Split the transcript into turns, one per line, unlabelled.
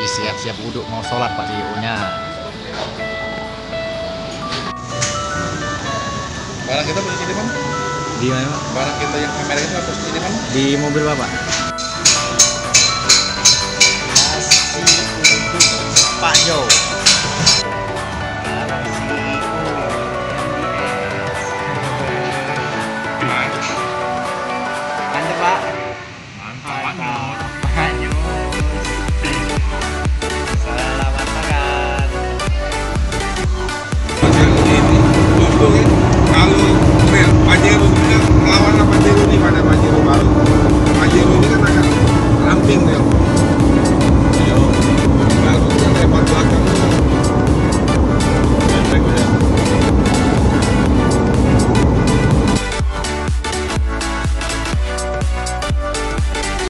siap-siap wudhu mau sholat Pak CEO-nya.
Barang kita posisi di mana?
Di mana Pak?
Barang kita yang kamera itu posisi di mana?
Di mobil Bapak. Pak Jo. Mantap Pak. Mantap. Selamat makan.
Untung ya, kalau Pajero lawan Pajero nih pada Pajero.